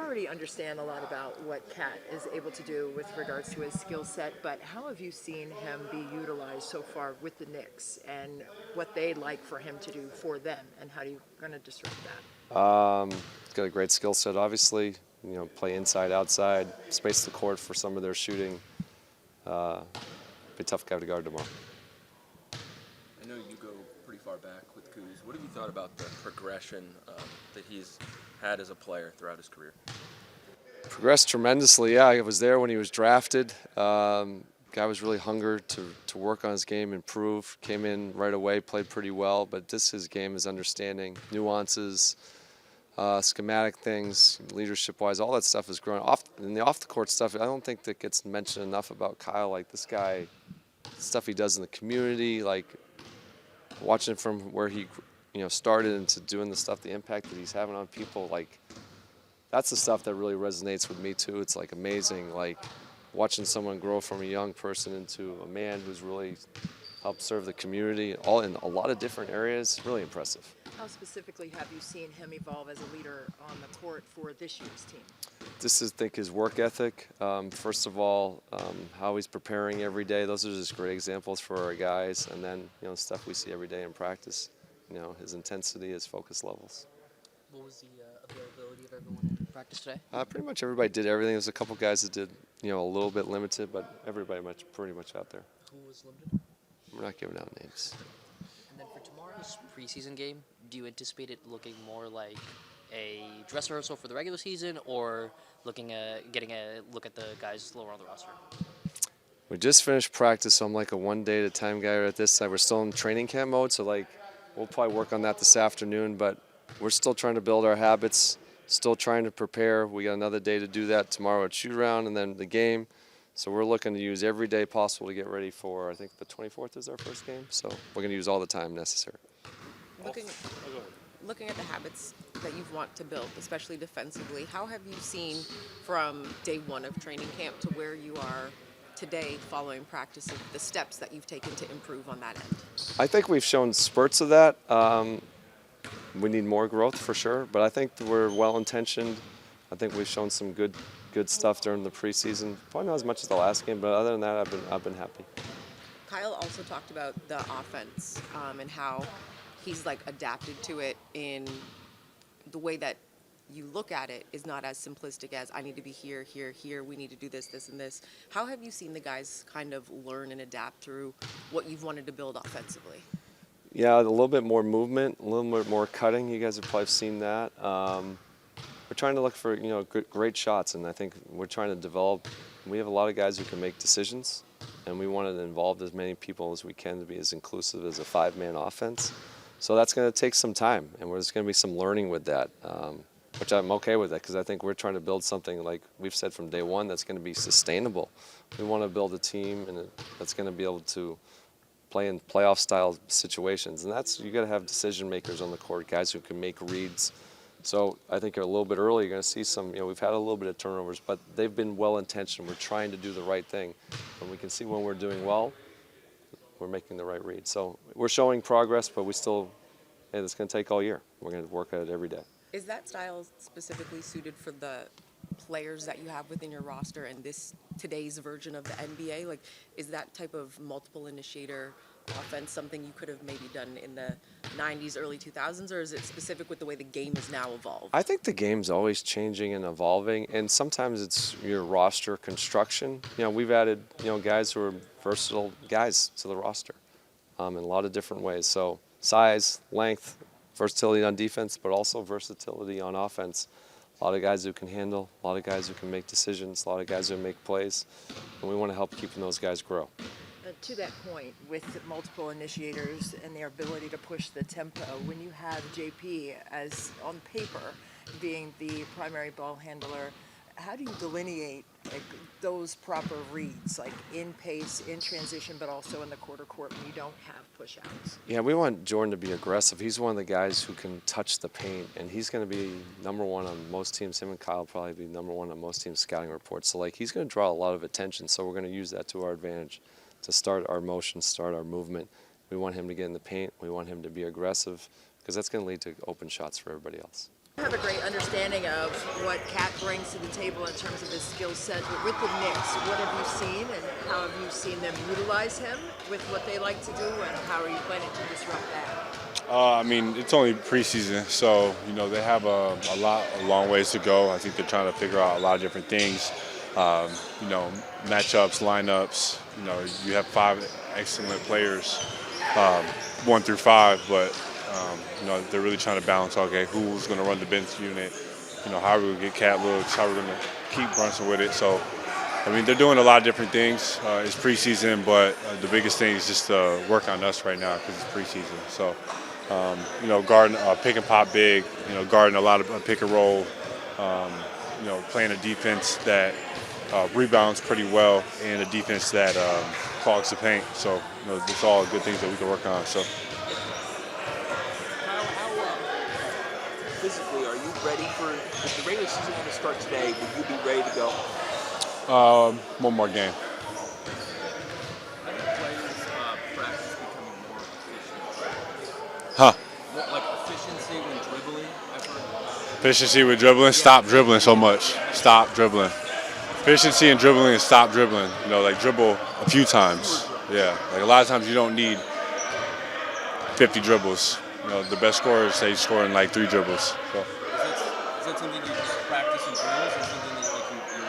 already understand a lot about what Kat is able to do with regards to his skill set, but how have you seen him be utilized so far with the Knicks and what they'd like for him to do for them, and how are you going to disrupt that? He's got a great skill set, obviously. Play inside, outside, space the court for some of their shooting. Be a tough guy to guard tomorrow. I know you go pretty far back with Kuz. What have you thought about the progression that he's had as a player throughout his career? Progressed tremendously, yeah. I was there when he was drafted. Guy was really hungry to work on his game, improve. Came in right away, played pretty well, but just his game is understanding nuances, schematic things, leadership-wise, all that stuff is growing. In the off-the-court stuff, I don't think that gets mentioned enough about Kyle. Like this guy, stuff he does in the community, like watching from where he started into doing the stuff, the impact that he's having on people, like that's the stuff that really resonates with me too. It's like amazing, like watching someone grow from a young person into a man who's really helped serve the community, all in a lot of different areas. Really impressive. How specifically have you seen him evolve as a leader on the court for this year's team? This is, I think, his work ethic. First of all, how he's preparing every day. Those are just great examples for our guys. And then, stuff we see every day in practice. His intensity, his focus levels. What was the availability of everyone in practice today? Pretty much everybody did everything. There's a couple guys that did, a little bit limited, but everybody pretty much out there. Who was limited? We're not giving out names. And then for tomorrow's preseason game, do you anticipate it looking more like a dress rehearsal for the regular season, or getting a look at the guys lower on the roster? We just finished practice, so I'm like a one day at a time guy at this side. We're still in training camp mode, so like we'll probably work on that this afternoon, but we're still trying to build our habits, still trying to prepare. We got another day to do that tomorrow at shoot around and then the game. So we're looking to use every day possible to get ready for, I think the 24th is our first game, so we're going to use all the time necessary. Looking at the habits that you want to build, especially defensively, how have you seen from day one of training camp to where you are today following practice of the steps that you've taken to improve on that end? I think we've shown spurts of that. We need more growth for sure, but I think we're well-intentioned. I think we've shown some good stuff during the preseason. Probably not as much as the last game, but other than that, I've been happy. Kyle also talked about the offense and how he's like adapted to it in the way that you look at it is not as simplistic as I need to be here, here, here, we need to do this, this, and this. How have you seen the guys kind of learn and adapt through what you've wanted to build offensively? Yeah, a little bit more movement, a little bit more cutting. You guys have probably seen that. We're trying to look for great shots, and I think we're trying to develop. We have a lot of guys who can make decisions, and we want to involve as many people as we can to be as inclusive as a five-man offense. So that's going to take some time, and there's going to be some learning with that, which I'm okay with that because I think we're trying to build something, like we've said from day one, that's going to be sustainable. We want to build a team that's going to be able to play in playoff-style situations, and that's, you got to have decision makers on the court, guys who can make reads. So I think a little bit early you're going to see some, we've had a little bit of turnovers, but they've been well-intentioned. We're trying to do the right thing, and we can see when we're doing well, we're making the right read. So we're showing progress, but it's going to take all year. We're going to work at it every day. Is that style specifically suited for the players that you have within your roster and today's version of the NBA? Like, is that type of multiple initiator offense something you could have maybe done in the 90s, early 2000s, or is it specific with the way the game is now evolved? I think the game's always changing and evolving, and sometimes it's your roster construction. We've added, guys who are versatile guys to the roster in a lot of different ways. So size, length, versatility on defense, but also versatility on offense. A lot of guys who can handle, a lot of guys who can make decisions, a lot of guys who make plays, and we want to help keeping those guys grow. To that point, with multiple initiators and their ability to push the tempo, when you have JP as on paper being the primary ball handler, how do you delineate those proper reads, like in pace, in transition, but also in the quarter court when you don't have push-outs? Yeah, we want Jordan to be aggressive. He's one of the guys who can touch the paint, and he's going to be number one on most teams. Him and Kyle will probably be number one on most teams' scouting reports. So, he's going to draw a lot of attention, so we're going to use that to our advantage to start our motion, start our movement. We want him to get in the paint. We want him to be aggressive because that's going to lead to open shots for everybody else. I have a great understanding of what Kat brings to the table in terms of his skill set, but with the Knicks, what have you seen and how have you seen them utilize him with what they like to do, and how are you planning to disrupt that? I mean, it's only preseason, so they have a long ways to go. I think they're trying to figure out a lot of different things. Matchups, lineups. You have 5 excellent players, 1 through 5, but they're really trying to balance. Okay, who's going to run the bench unit? How are we going to get Cat looks? How are we going to keep Brunson with it? So, I mean, they're doing a lot of different things. It's preseason, but the biggest thing is just work on us right now because it's preseason. So, guarding pick and pop big. Guarding a lot of pick and roll. Playing a defense that rebounds pretty well and a defense that clogs the paint. So, it's all good things that we can work on. So. Physically, are you ready for, if the regular season going to start today, would you be ready to go? One more game. I think players practice becoming more efficient. Huh? Like efficiency when dribbling, I've heard. Efficiency with dribbling. Stop dribbling so much. Stop dribbling. Efficiency in dribbling and stop dribbling. Like dribble a few times. Yeah. Like a lot of times you don't need 50 dribbles. The best scorers, they score in like 3 dribbles. So. Is that something you just practice in drills, or something that you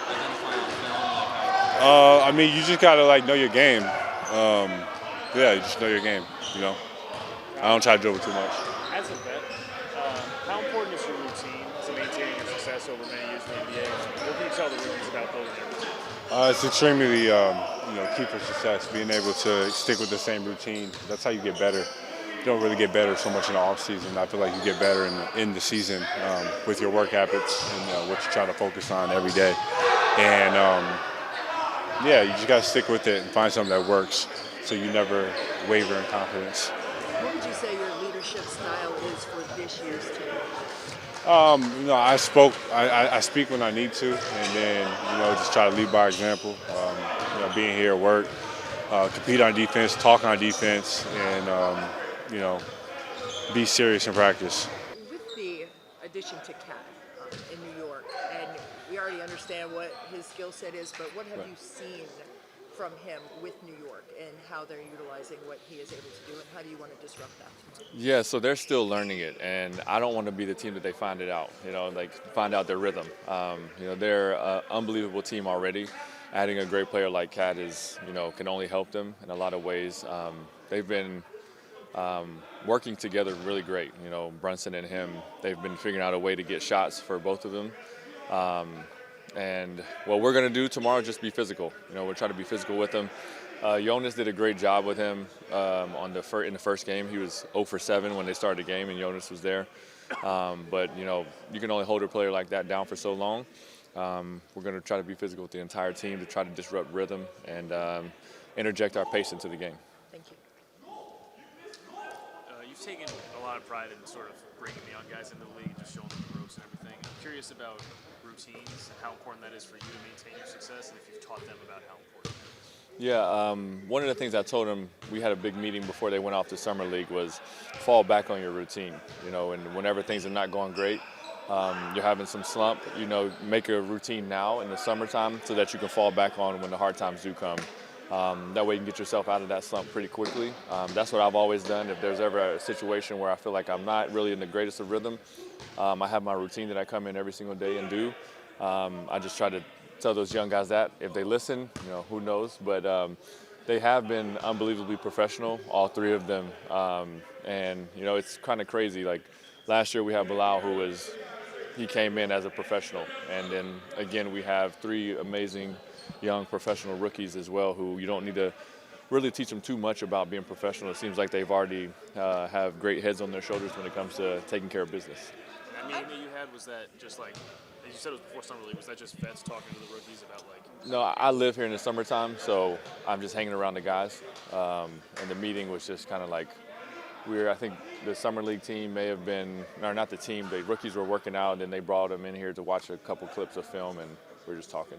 identify on film? I mean, you just gotta know your game. Yeah, you just know your game. I don't try to dribble too much. As a vet, how important is your routine to maintaining your success over many years in the NBA? What can you tell the rookies about building their routine? It's extremely, key for success. Being able to stick with the same routine. That's how you get better. You don't really get better so much in the off season. I feel like you get better in the season with your work habits and what you're trying to focus on every day. And you just got to stick with it and find something that works so you never waver in confidence. What would you say your leadership style is for this year's team? I speak when I need to, and then just try to lead by example. Being here at work, compete on defense, talk on defense, and be serious in practice. With the addition to Cat in New York, and we already understand what his skill set is, but what have you seen from him with New York and how they're utilizing what he is able to do, and how do you want to disrupt that? Yeah, so they're still learning it, and I don't want to be the team that they find it out, find out their rhythm. They're an unbelievable team already. Adding a great player like Cat is, can only help them in a lot of ways. They've been working together really great. Brunson and him, they've been figuring out a way to get shots for both of them. And what we're going to do tomorrow is just be physical. We're trying to be physical with him. Jonas did a great job with him in the first game. He was 0 for 7 when they started the game, and Jonas was there. But, you can only hold a player like that down for so long. We're going to try to be physical with the entire team to try to disrupt rhythm and interject our pace into the game. Thank you. You've taken a lot of pride in sort of bringing the young guys into the league and just showing them the ropes and everything. I'm curious about routines and how important that is for you to maintain your success, and if you've taught them about how important it is. Yeah, one of the things I told them, we had a big meeting before they went off to Summer League, was fall back on your routine. And whenever things are not going great, you're having some slump, make a routine now in the summertime so that you can fall back on when the hard times do come. That way you can get yourself out of that slump pretty quickly. That's what I've always done. If there's ever a situation where I feel like I'm not really in the greatest of rhythm, I have my routine that I come in every single day and do. I just try to tell those young guys that. If they listen, who knows. But they have been unbelievably professional, all 3 of them. And, it's kind of crazy. Like last year we had 𝗙𝗢𝗟𝗢𝗪 he came in as a professional. And then, again, we have 3 amazing young professional rookies as well who you don't need to really teach them too much about being professional. It seems like they've already have great heads on their shoulders when it comes to taking care of business. That meeting that you had, was that just like, as you said it was before Summer League, was that just vets talking to the rookies about No, I live here in the summertime, so I'm just hanging around the guys. And the meeting was just kind of like, I think the Summer League team may have been, or not the team, the rookies were working out, and then they brought them in here to watch a couple clips of film, and we're just talking.